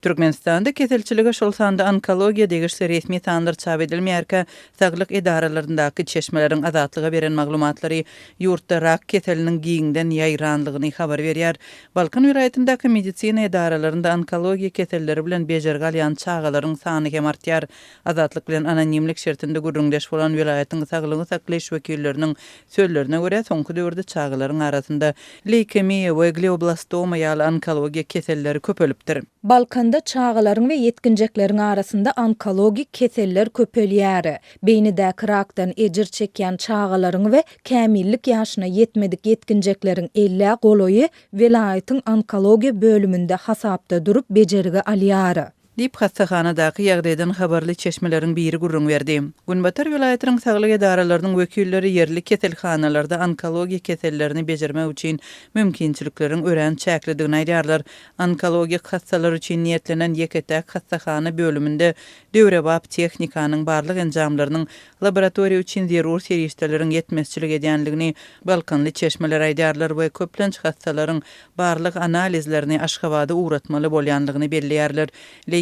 Türkmenistanda keselçiligi şol sanda onkologiya degişli resmi tandır çap edilmeýärkä, saglyk idaralaryndaky çeşmeleriň azatlyga beren maglumatlary ýurtda rak keseliniň giňden ýaýranlygyny habar berýär. Balkan vilayatindaky medisina idaralarynda onkologiya keselleri bilen bejerge alýan çağalaryň sany hem artýar. Azatlyk bilen anonimlik şertinde gurrundaş bolan vilayatyň saglygy saklaýş wekilleriniň sözlerine görä, soňky döwürde çağalaryň arasynda leukemiýa we glioblastoma ýaly onkologiya keselleri köpelipdir. Balkanda çağalaryň we yetkinjeklerin arasında onkologik keseller köpelýär. Beýnidäki rakdan ejir çekýän çağalaryň we kämillik ýaşyna yetmedik yetkinjeklerin 50 goloýy vilayatyň onkologiya bölümünde hasapda durup bejerige alýar. Dip hastahanadaky ýagdaýdan habarly çeşmeleriň biri gurrun berdi. Günbatar vilayatynyň saglyk idaralarynyň wekilleri yerli keselhanalarda onkologiya kesellerini bejermek üçin mümkinçilikleriň ören çäklidigini aýdýarlar. Onkologik hastalar üçin niýetlenen ýeketäk hastahana bölümünde döwrebap tehnikanyň barlyk enjamlarynyň laboratoriýa üçin zerur serişdeleriň ýetmezçilik edýänligini Balkanly çeşmeler aýdýarlar we köplenç hastalaryň barlyk analizlerini Aşgabatda uğratmaly bolýanlygyny belliýärler.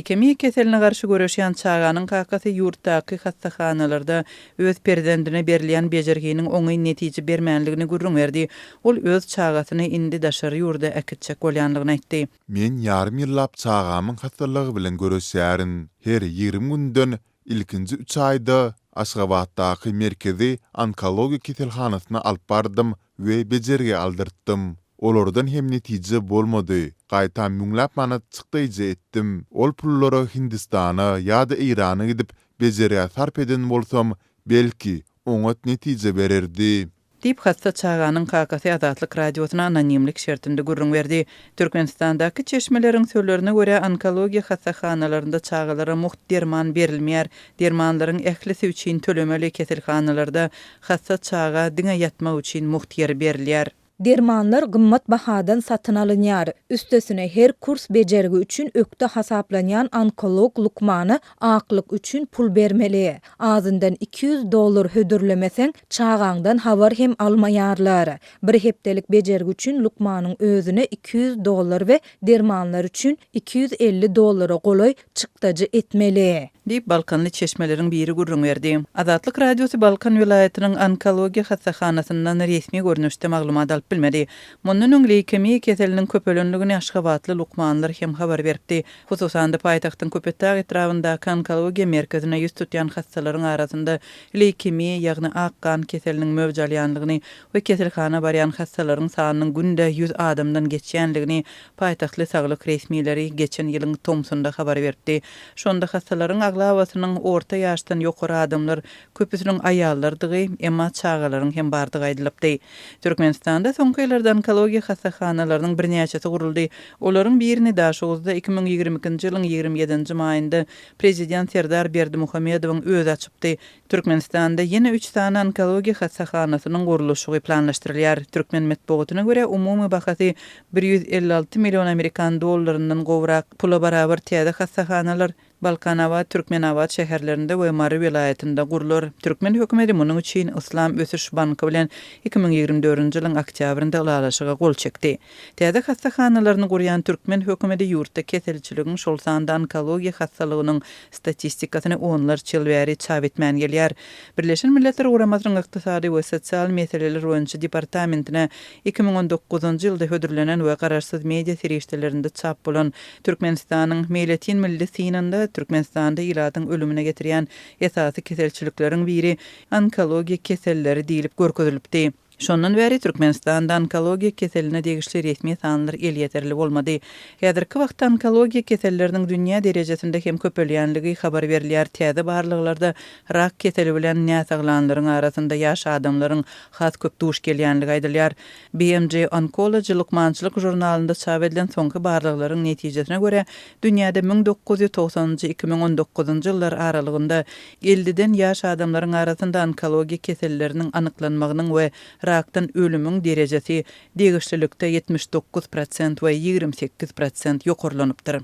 Leukemiýa keseline garşy göreşýän çağanyň kakasy ýurtdaky hastahanalarda öz perzendine berilýän bejerginiň oňy netije bermänligini gurrun berdi. Ol öz çağasyny indi daşary ýurda äkitjek bolýanlygyny aýtdy. Men ýarym ýyllap çağamyň hastalygy bilen görüşýärin. Her 20 günden ilkinji 3 aýda Aşgabatdaky merkezi onkologiya keselhanasyna alyp bardym we bejerge aldyrtdym. Olardan hem netije bolmady. Gaýta müňläp manat çykdyjy etdim. Ol pullary Hindistana ýa-da Irana gidip bejerge sarp eden bolsam, belki oňa netije bererdi. Dip hasta çağanyň kakasy Azatlyk radiosyna anonimlik şertinde gurrun berdi. Türkmenistandaky çeşmeleriň sözlerine görä onkologiya hastahanalaryna çağalara muht derman berilmeýär. Dermanlaryň ählisi üçin tölemeli keselhanalarda hasta çağa diňe ýatmak üçin muht ýer berilýär. Dermanlar gymmat bahadan satyn alınýar. Üstesine her kurs bejergi üçin ökde hasaplanýan onkolog lukmany aklyk üçin pul bermeli. Azyndan $200 hödürlemeseň çağaňdan habar hem almaýarlar. Bir hepdelik bejergi üçin lukmanyň özüne $200 we dermanlar üçin $250 goloý çykdyjy etmeli. Dip Balkanly çeşmeleriň biri gurrun berdi. Azatlyk radiosu Balkan vilayatynyň onkologiya hastahanasyndan resmi görnüşde maglumat alyp bilmedi. Mundan öň leukemiýa keseliniň köpelenligini Aşgabatly lukmanlar hem habar berdi. Hususan da paýtagtyň Köpetag etrafyndaky onkologiya merkezine ýüz tutýan hastalaryň arasynda leukemiýa ýagny ak kan keseliniň mewjudalýanlygyny we keselhana barýan hastalaryň sanynyň günde 100 adamdan geçýänligini paýtagtly saglyk resmileri geçen ýylyň Tomsonda habar berdi. Şonda hastalaryň aglawasynyň orta ýaşdan ýokary adamlar köpüsiniň aýallardygy, emma çağalaryň hem bardygy aýdylypdy. Türkmenistanda soňky ýyllarda onkologiya hasahanalarının birnäçesi guruldy. Olaryň birini daşygyzda 2022-nji ýylyň 27-nji maýynda prezident Serdar Berdimuhammedowyň özü açypdy. Türkmenistanda ýene 3 sany onkologiya hasahanasynyň gurulşy planlaşdyrylýar. Türkmen medeniýetine görä umumy bahasy 156 milyon Amerikan dollarynyň gowrak pula barabar täze hasahanalar Balkanawat, Türkmenawat şäherlerinde we Mary vilayatynda gurulur. Türkmen hökümeti munyň üçin Islam Ösüş Banky bilen 2024-nji ýylyň oktýabrynda ulalaşyga gol çekdi. Täze hastahanalaryny gurýan Türkmen hökümeti ýurtda keselçiligiň şol sanda onkologiya hastalygynyň statistikasyny onlar çyl bäri çap etmän gelýär. Birleşen Milletler Guramatynyň ykdysady we sosial meseleler boýunça departamentine 2019-njy ýylda hödürlenen we garaşsyz media serişdelerinde çap bolan Türkmenistanyň Milletin Milli Synynda Türkmenistanda ýyladyň ölümine getirýän esasy keselçilikleriň biri onkologiya keselleri diýilip görkezilipdi. Şondan bäri Türkmenistanda onkologiya keseline degişli resmi sanlar el ýeterli bolmady. Häzirki wagtda onkologiya keselleriniň dünýä derejesinde hem köpelýänligi habar berilýär. Täze barlyklarda rak keseli bilen näsaglanlaryň arasynda ýaş adamlaryň has köp duş gelýänligi aýdylýar. BMJ Oncology lukmançylyk jurnalynda çap edilen soňky barlyklaryň netijesine görä, dünýäde 1990-njy 2019-njy ýyllar aralygynda 50den ýaş adamlaryň arasynda onkologiya keselleriniň anyklanmagynyň we rakdan ölümüň derejesi degişlilikde 79% we 28% ýokarlanypdyr.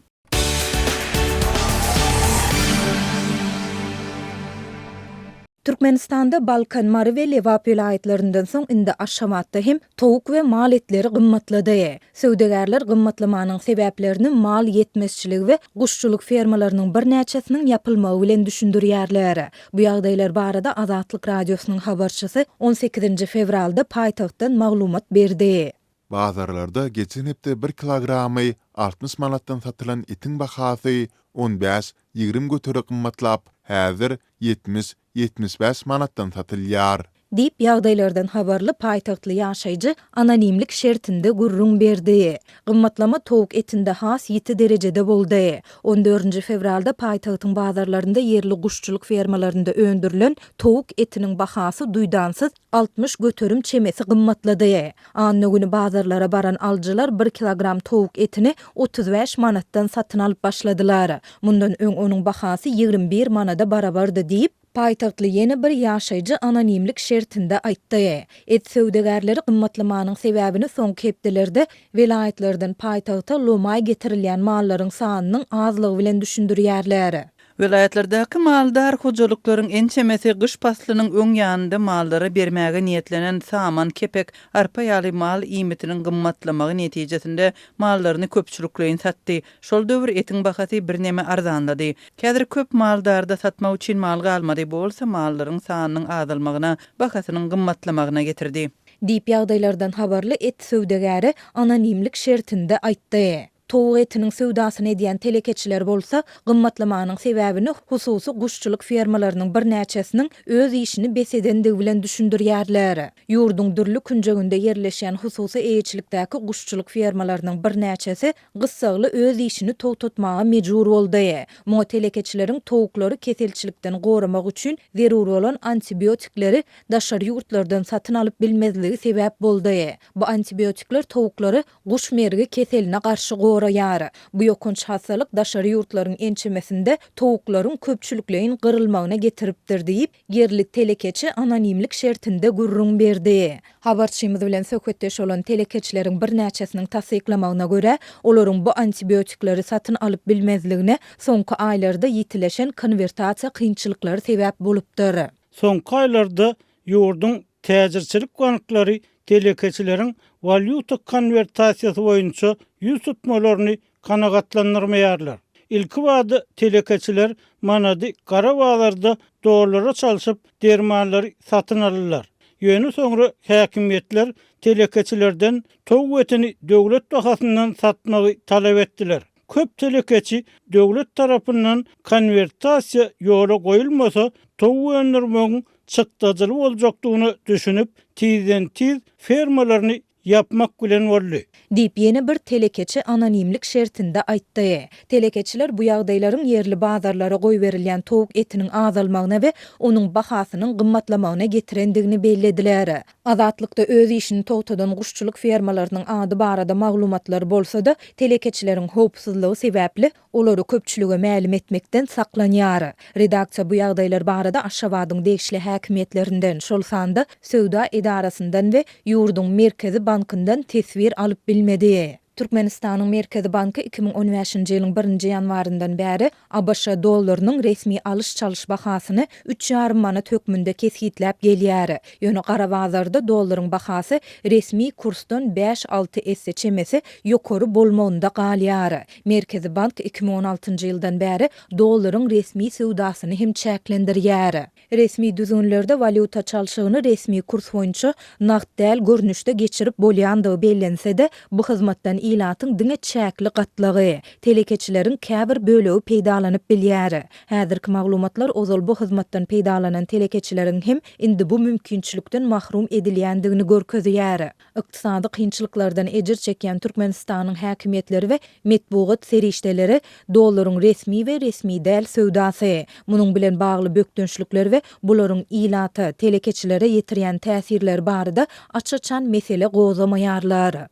Türkmenistanda Balkan Mary we Lewap vilayetlerinden soň indi Aşgabatda hem towuk we mal etleri gymmatlady. Söwdegerler gymmatlamanyň sebäplerini mal yetmezçiligi we guşçuluk fermalarynyň bir näçesiniň yapylmagy bilen düşündirýärler. Bu ýagdaýlar barada Azatlyk radiosynyň habarçysy 18 fevralda paýtagtdan maglumat berdi. Bazarlarda geçen hepde 1 kilogramy 60 manatdan satylan etin bahasy 15-20 götürü gymmatlap, häzir 70-75 manatdan satylýar. Dip ýagdaýlardan habarly paýtagtly ýaşaýjy anonimlik şertinde gurrun berdi. Gymmatlama towuk etinde has 7 derejede boldy. 14 fevralda paýtagtyň bazarlarynda yerli guşçuluk fermalarynda öndürilen towuk etiniň bahasy duýdansyz 60 götürüm çemesi gymmatlady. Anny güni bazarlara baran aljylar 1 kilogram towuk etini 35 manatdan satyn alyp başladylar. Mundan öň onuň bahasy 21 manada barabardy diýip paýtagtly ýene bir ýaşaýjy anonimlik şertinde aýtdy. Et söwdegerleri gymmatlamanyň sebäbini soňky hepdelerde vilayetlerden paýtagta lomay getirilýän mallaryň sanynyň azlygy bilen düşündirýärler. Vilayetlerdeki maldar hojalyklaryň en çemesi gyş paslynyň öň ýanynda mallara bermäge niýetlenen saman, kepek, arpa ýaly mal iýmitiniň gymmatlamagy netijesinde mallaryny köpçülikleýin satdy. Şol döwür etiň bahasy birneme arzanlady. Käzir köp maldarda satmak üçin mal galmady bolsa mallaryň sanynyň azalmagyna, bahasynyň gymmatlamagyna getirdi. Dip ýagdaýlardan habarly et söwdegäri anonimlik şertinde aýtdy. Towuk etiniň söwdasyny edýän telekeçiler bolsa, gymmatlamanyň sebäbini hususy guşçuluk fermalarynyň bir näçesiniň öz işini besedendigi bilen düşündirýärler. Ýurduň dürli künjeginde yerleşen hususy eýçilikdäki guşçuluk fermalarynyň bir näçesi gyssagly öz işini towtatmaga mejbur boldy. Mo telekeçileriň towuklary keselçilikden goramak üçin zeruri bolan antibiotikleri daşary ýurtlardan satyn alyp bilmezligi sebäp boldy. Bu antibiotikler towuklary guş mergi keseline garşy goraýar. Bu ýokunç hastalyk daşary ýurtlaryň ençemesinde towuklaryň köpçülikleýin gyrylmagyna getiripdir diýip yerli telekeçi anonimlik şertinde gurrun berdi. Habarçymyz bilen söhbetdeş olan telekeçileriň bir näçesiniň tasdiklamagyna görä, olaryň bu antibiotikleri satyn alyp bilmezligine soňky aýlarda ýitileşen konvertasiýa kynçylyklary sebäp bolupdyr. Soňky aýlarda ýurdun täzirçilik banklary telekeçileriň valyuta konvertasiýasy boýunça ýüz tutmalaryny kanagatlandyrmaýarlar. Ilki wagtda telekeçiler manady gara bazarda dollara çalyşyp dermanlary satyn alyrlar. Ýöne soňra häkimiýetler telekeçilerden towuk etini döwlet bahasyndan satmagy talap etdiler. Köp telekeçi döwlet tarapyndan konvertasiýa ýola goýulmasa towuk öndürmegiň çykdadyly boljakdygyny düşünüp tizden tiz fermalaryny yapmak bilen boldy. Dip ýene bir telekeçi anonimlik şertinde aýtdy. Telekeçiler bu ýagdaýlaryň yerli bazarlara goý berilýän towuk etiniň azalmagyna we onuň bahasynyň gymmatlamagyna getirendigini bellediler. Azatlykda öz işini towtadan guşçuluk fermalarynyň ady barada maglumatlar bolsa da telekeçileriň howpsuzlygy sebäpli olary köpçülüge mälim etmekden saklanýar. Redaksiýa bu ýagdaýlar barada Aşgabatyň degişli häkimiýetlerinden, şol sanda Söwda edarasyndan we ýurduň merkezi bankyndan tesbir alyp bilmedi. Türkmenistanyň Merkezi Banky 2015-nji ýylyň 1-nji ýanwaryndan bäri ABŞ dollarynyň resmi alyş çalyş bahasyny 3,5 manat hökmünde kesgitläp gelýär. Ýöne gara bazarda dollaryň bahasy resmi kursdan 5-6 esse çemesi ýokary bolmagynda galýar. Merkezi Bank 2016-njy ýyldan bäri dollaryň resmi söwdasyny hem çäklendirýär. Resmi düzünlerde valyuta çalyşygyny resmi kurs boýunça naqd däl görnüşde geçirip bolýandygy bellense-de bu hyzmatdan ilatyň diňe çäkli gatlagy, telekeçileriň käbir bölegi peýdalanyp bilýär. Häzirki maglumatlar ozal bu hyzmatdan peýdalanan telekeçileriň hem indi bu mümkinçilikden mahrum edilýändigini görkezýär. Ykdysady kynçylyklardan ejir çekýän Türkmenistanyň häkimiýetleri we metbuat serişdeleri dollaryň resmi we resmi däl söwdasy, munyň bilen bagly bökdünçlikler we bularyň ilaty telekeçilere ýetirýän täsirler barada açyçan mesele gozamaýarlar.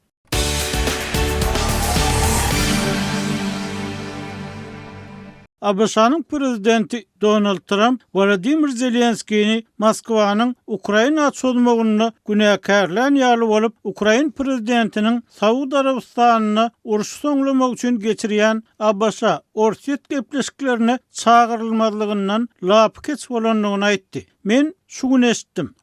ABŞ'nın prezidenti Donald Trump Volodymyr Zelenskiýni Moskwanyň Ukraina çözmegini günäkärlän ýaly bolup, Ukraina prezidentiniň Saudy Arabistanyna uruş soňlamak üçin geçirýän ABŞ orset gepleşiklerine çağırylmadygyndan lapkeç bolanlygyny aýtdy. Men şunu eşitdim.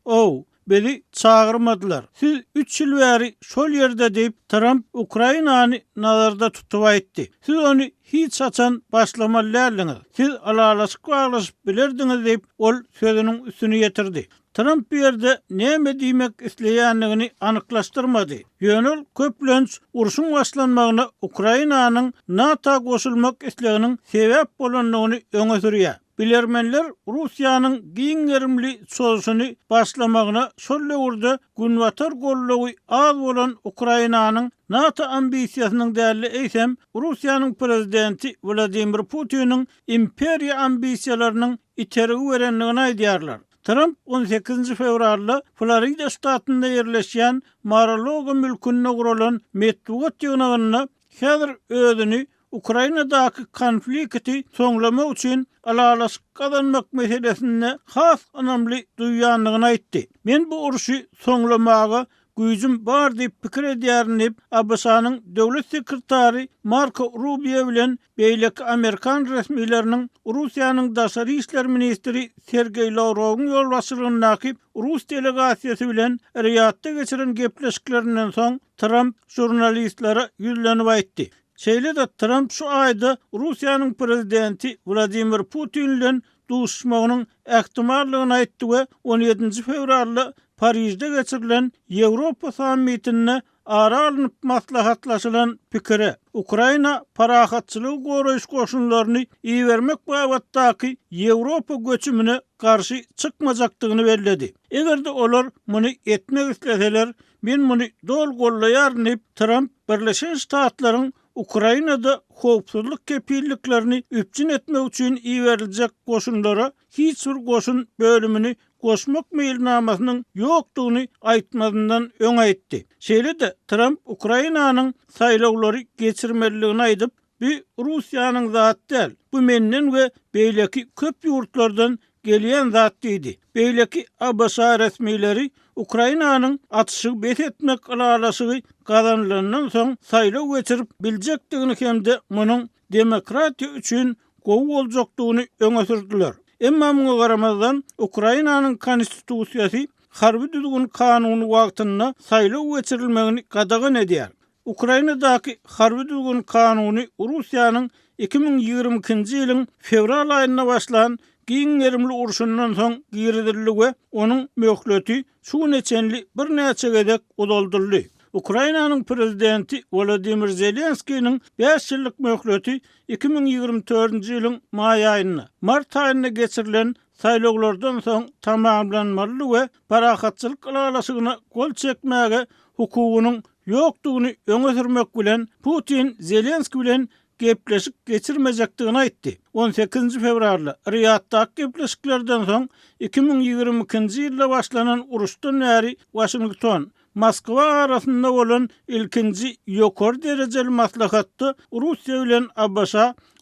Beni çağırmadılar. Siz 3 yıl bäri şol yerde deyip Trump Ukrainany nazarda tutup aýtdy. Siz onu hiç açan başlamalydyňyz. Siz alalaşyk baglaşyp bilerdiňiz deyip ol sözüniň üstüne getirdi. Trump bir yerde näme diýmek isleýänligini anyklaşdyrmady. Ýönül köplenç uruşun başlanmagyna Ukrainanyň NATO goşulmak isleginiň sebäp bolanlygyny öňe sürýär. Bilermenler Russiýanyň giňerimli çözüşini başlamagyna şol ýerde günwatar gollugy az bolan Ukrainanyň NATO ambisiýasynyň däli eýsem Russiýanyň prezidenti Vladimir Putiniň imperiýa ambisiýalarynyň iterigi berenligini aýdýarlar. Trump 18 fevralda Florida ştatynda ýerleşýän Mar-a-Lago mülkünde guralan Medvedev ýygnagyna häzir özüni Ukrainadaky konflikti soňlamak üçin alalaşyk kazanmak meselesinde has önemli duýýanlygyny aýtdy. Men bu uruşy soňlamaga güýjüm bar diýip pikir edýärin, ABŞ'nyň döwlet sekretary Marco Rubio bilen beýleki Amerikan resmileriniň Russiýanyň daşary işler ministri Sergey Lavrowyň ýolbaşçylygyndaky Rus delegasiýasy bilen Riyadda geçiren gepleşiklerinden soň Trump jurnalistlere ýüzlenip aýtdy. Şeýle de Trump şu aýda Russiýanyň prezidenti Vladimir Putin bilen duşmagynyň ähtimallygyny aýtdy we 17 fevralda Parisde geçirilen Ýewropa sammitine ara alınıp maslahatlaşylan pikire Ukraina parahatçylygy goraýyş goşunlaryny iýermek babatdaky Ýewropa göçümine karşı çykmajakdygyny bellädi. Egerde olar muny etmek isleseler, men muny dol gollaýaryn diýip Trump Birleşen Ştatlaryň Ukrainada howpsuzlyk kepilliklerini üpçün etmek üçin iýeriljek goşunlara hiç bir goşun bölümini goşmak meýilnamasynyň ýokdugyny aýtmadyndan öň aýtdy. Şeýle de Trump Ukrainanyň saýlawlary geçirmeliligini aýdyp, bu Russiýanyň zat däl, bu menden we beýleki köp ýurtlardan gelýän zat diýdi. Beýleki ABŞ resmileri Ukrainanyň atışy bet etmek alalaşygy gazanylanyň soň saýlaw geçirip biljekdigini hemde munyň demokratiýa üçin gowy boljakdygyny öňe sürdiler. Emma muňa garamazdan Ukrainanyň konstitusiýasy harby düzgün kanuny wagtynda saýlaw geçirilmegini gadagan edýär. Ukrainadaky harby düzgün kanuny Russiýanyň 2022-nji ýylyň fevral aýynda başlan giňerimli uruşundan soň giridildi we onuň möhleti şu neçenli bir näçe gedek udoldurly. Ukrainanyň prezidenti Volodymyr Zelenskiýiň 5 ýyllyk möhleti 2024-nji ýylyň maý aýyna, mart aýynda geçirilen saýlawlardan soň tamamlanmaly we parahatçylyk alalaşygyna gol çekmäge hukugynyň ýokdugyny öňe sürmek bilen Putin Zelenskiy bilen gepleşik geçirmejekdigini aýtdy. 18 fevralda Riyadda gepleşiklerden soň 2022-nji ýylda başlanan uruşdan näri Washington, Moskwa arasynda bolan ilkinji ýokary derejeli maslahatda Russiýa bilen ABŞ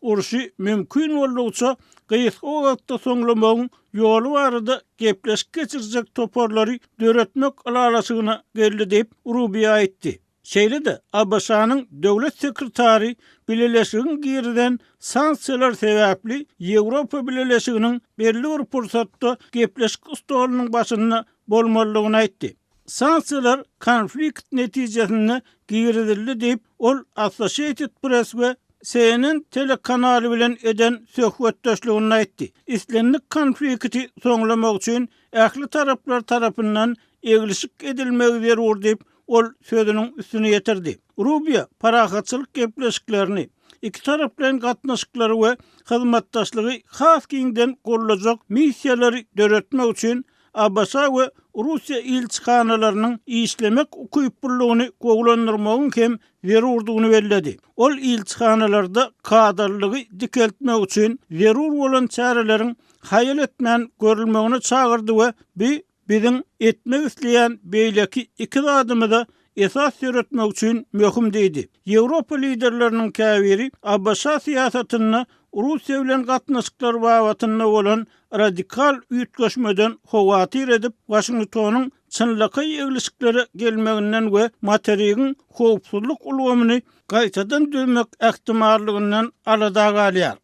uruşy mümkin bolýarça gyýyk wagtda soňlamagyň ýoly barada gepleşik geçirjek toporlary döretmek alalaşygyna geldi diýip Rubio aýtdy. Şeýle de ABŞ'nyň döwlet sekretary Birleşigiň giriden sanksiýalar sebäpli Ýewropa Birleşiginiň belli bir pursatda gepleşik ustalynyň başynda bolmalygyny aýtdy. Sanksiýalar konflikt netijesinde giridildi diýip ol Associated Press we CNN telekanaly bilen eden söhbetdeşligini aýtdy. İslenlik konflikti soňlamak üçin ähli taraplar tarapyndan eglişik edilmegi zerur diýip ol sözüniň üstüne getirdi. Rubio parahatçylyk gepleşiklerini iki tarap bilen gatnaşyklary we hyzmatdaşlygy has giňden gollajak missiýalary döretmek üçin ABŞ we Russiýa ilçihanalarynyň işlemek ukuypurlygyny gowlandyrmagyň hem zerurdygyny belledi. Ol ilçihanalarda kadarlygy dikeltmek üçin zerur bolan çäreleriň haýal etmän görülmegine çagyrdy we biziň etmek isleýän beýleki iki zadymy da esas ýöretmek üçin möhüm diýdi. Ýewropa liderleriniň käbiri ABŞ siýasatyny Russiýa bilen gatnaşyklar babatynda bolan radikal üýtgeşmeden howatyr edip Washingtonyň çynlyky ýeglişiklere gelmeginden we materiýagyň howpsuzlyk ulgamyny gaýtadan dönmek ähtimallygynyň alada galýar.